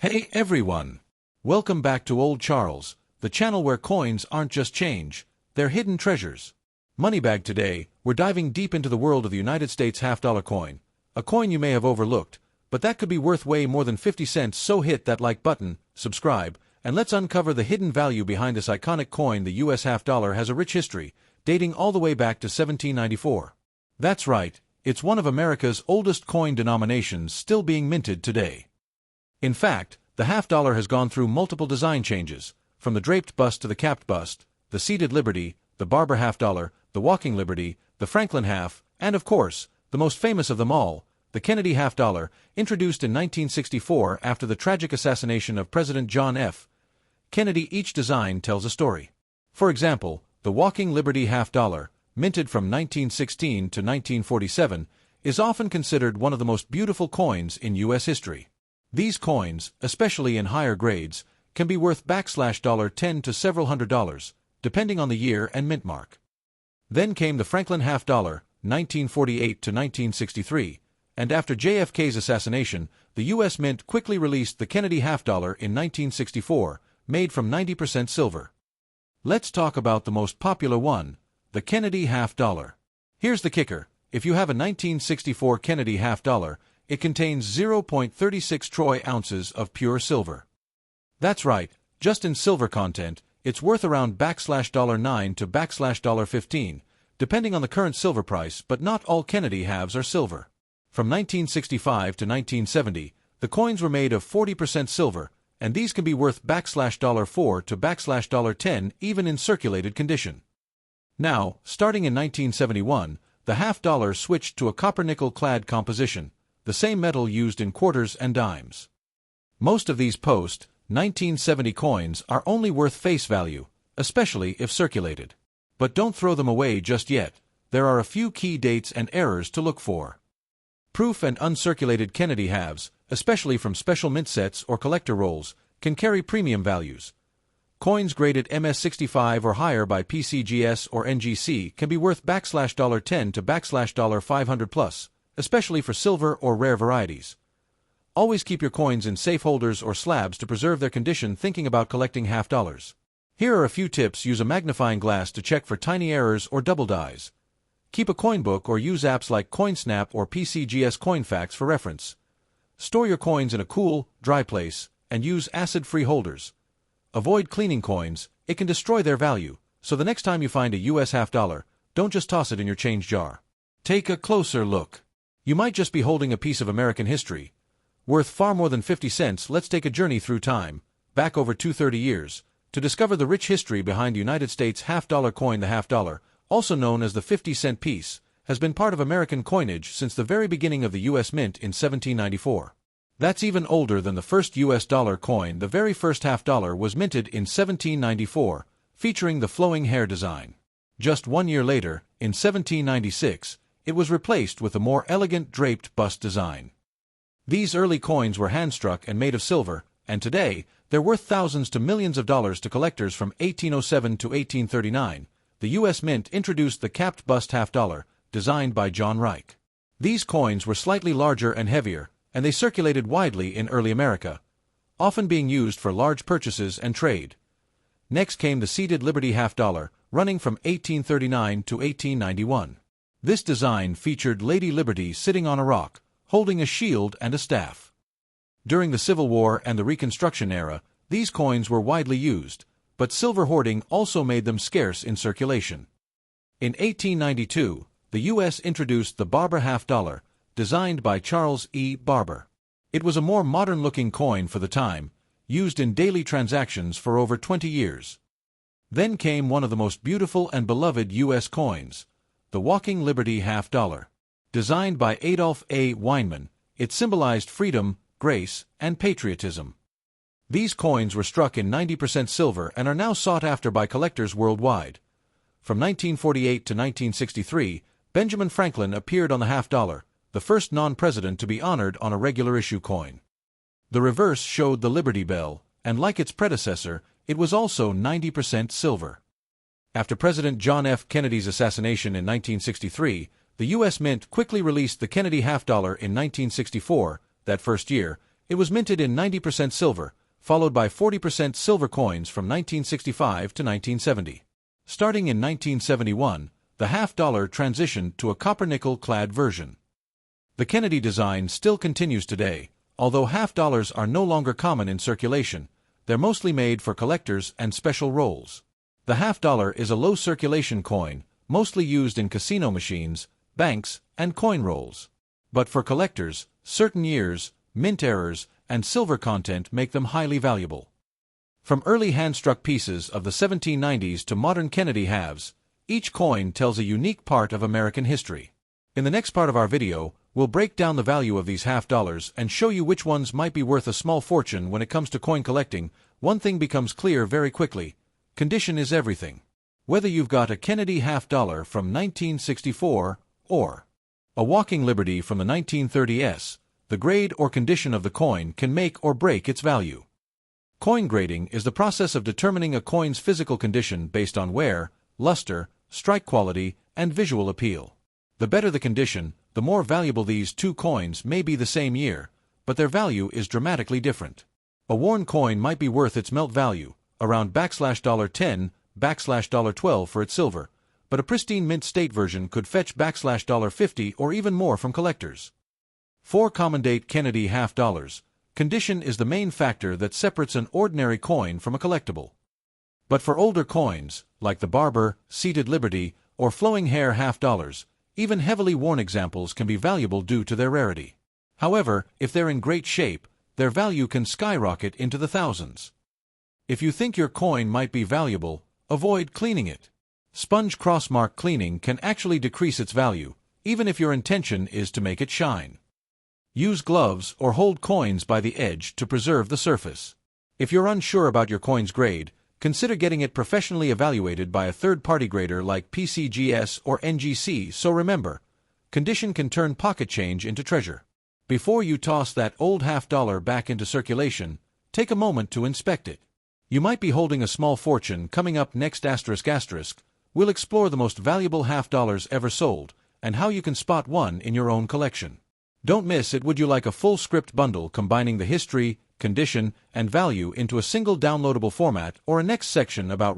Hey everyone! Welcome back to Old Charles, the channel where coins aren't just change, they're hidden treasures. Moneybag today, we're diving deep into the world of the United States half-dollar coin, a coin you may have overlooked, but that could be worth way more than 50 cents, so hit that like button, subscribe, and let's uncover the hidden value behind this iconic coin. The US half-dollar has a rich history, dating all the way back to 1794. That's right, it's one of America's oldest coin denominations still being minted today. In fact, the half-dollar has gone through multiple design changes, from the draped bust to the capped bust, the seated Liberty, the Barber half-dollar, the walking Liberty, the Franklin half, and of course, the most famous of them all, the Kennedy half-dollar, introduced in 1964 after the tragic assassination of President John F. Kennedy. Each design tells a story. For example, the walking Liberty half-dollar, minted from 1916 to 1947, is often considered one of the most beautiful coins in U.S. history. These coins, especially in higher grades, can be worth $10 to several $100s, depending on the year and mint mark. Then came the Franklin half-dollar, 1948 to 1963, and after JFK's assassination, the U.S. Mint quickly released the Kennedy half-dollar in 1964, made from 90% silver. Let's talk about the most popular one, the Kennedy half-dollar. Here's the kicker: if you have a 1964 Kennedy half-dollar, it contains 0.36 troy ounces of pure silver. That's right, just in silver content, it's worth around $9 to $15, depending on the current silver price, but not all Kennedy halves are silver. From 1965 to 1970, the coins were made of 40% silver, and these can be worth $4 to $10 even in circulated condition. Now, starting in 1971, the half-dollar switched to a copper-nickel-clad composition, the same metal used in quarters and dimes. Most of these post-1970 coins are only worth face value, especially if circulated. But don't throw them away just yet. There are a few key dates and errors to look for. Proof and uncirculated Kennedy halves, especially from special mint sets or collector rolls, can carry premium values. Coins graded MS65 or higher by PCGS or NGC can be worth $10 to $500 plus, especially for silver or rare varieties. Always keep your coins in safe holders or slabs to preserve their condition. Thinking about collecting half-dollars? Here are a few tips. Use a magnifying glass to check for tiny errors or double dies. Keep a coin book or use apps like CoinSnap or PCGS CoinFacts for reference. Store your coins in a cool, dry place, and use acid-free holders. Avoid cleaning coins, it can destroy their value, so the next time you find a US half-dollar, don't just toss it in your change jar. Take a closer look. You might just be holding a piece of American history, worth far more than 50 cents. Let's take a journey through time, back over 230 years, to discover the rich history behind the United States half-dollar coin. The half-dollar, also known as the 50-cent piece, has been part of American coinage since the very beginning of the U.S. Mint in 1794. That's even older than the first U.S. dollar coin. The very first half-dollar was minted in 1794, featuring the flowing hair design. Just 1 year later, in 1796, it was replaced with a more elegant draped bust design. These early coins were hand-struck and made of silver, and today, they're worth thousands to millions of dollars to collectors. From 1807 to 1839, the U.S. Mint introduced the capped bust half-dollar, designed by John Reich. These coins were slightly larger and heavier, and they circulated widely in early America, often being used for large purchases and trade. Next came the seated Liberty half-dollar, running from 1839 to 1891. This design featured Lady Liberty sitting on a rock, holding a shield and a staff. During the Civil War and the Reconstruction era, these coins were widely used, but silver hoarding also made them scarce in circulation. In 1892, the U.S. introduced the Barber half-dollar, designed by Charles E. Barber. It was a more modern-looking coin for the time, used in daily transactions for over 20 years. Then came one of the most beautiful and beloved U.S. coins, the Walking Liberty half-dollar. Designed by Adolph A. Weinman, it symbolized freedom, grace, and patriotism. These coins were struck in 90% silver and are now sought after by collectors worldwide. From 1948 to 1963, Benjamin Franklin appeared on the half-dollar, the first non-president to be honored on a regular issue coin. The reverse showed the Liberty Bell, and like its predecessor, it was also 90% silver. After President John F. Kennedy's assassination in 1963, the U.S. Mint quickly released the Kennedy half-dollar in 1964. That first year, It was minted in 90% silver, followed by 40% silver coins from 1965 to 1970. Starting in 1971, the half-dollar transitioned to a copper-nickel-clad version. The Kennedy design still continues today, although half-dollars are no longer common in circulation. They're mostly made for collectors and special rolls. The half-dollar is a low-circulation coin, mostly used in casino machines, banks, and coin rolls. But for collectors, certain years, mint errors, and silver content make them highly valuable. From early hand-struck pieces of the 1790s to modern Kennedy halves, each coin tells a unique part of American history. In the next part of our video, we'll break down the value of these half-dollars and show you which ones might be worth a small fortune. When it comes to coin collecting, one thing becomes clear very quickly: condition is everything. Whether you've got a Kennedy half-dollar from 1964 or a Walking Liberty from the 1930s, the grade or condition of the coin can make or break its value. Coin grading is the process of determining a coin's physical condition based on wear, luster, strike quality, and visual appeal. The better the condition, the more valuable. These two coins may be the same year, but their value is dramatically different. A worn coin might be worth its melt value, around $10, $12 for its silver, but a pristine mint state version could fetch $50 or even more from collectors. 4 Common date Kennedy half-dollars. Condition is the main factor that separates an ordinary coin from a collectible. But for older coins, like the Barber, Seated Liberty, or Flowing Hair half-dollars, even heavily worn examples can be valuable due to their rarity. However, if they're in great shape, their value can skyrocket into the thousands. If you think your coin might be valuable, avoid cleaning it. Sponge crossmark cleaning can actually decrease its value, even if your intention is to make it shine. Use gloves or hold coins by the edge to preserve the surface. If you're unsure about your coin's grade, consider getting it professionally evaluated by a third-party grader like PCGS or NGC. So remember, condition can turn pocket change into treasure. Before you toss that old half-dollar back into circulation, take a moment to inspect it. You might be holding a small fortune. Coming up next, we'll explore the most valuable half-dollars ever sold and how you can spot one in your own collection. Don't miss it. Would you like a full script bundle combining the history, condition, and value into a single downloadable format, or a next section about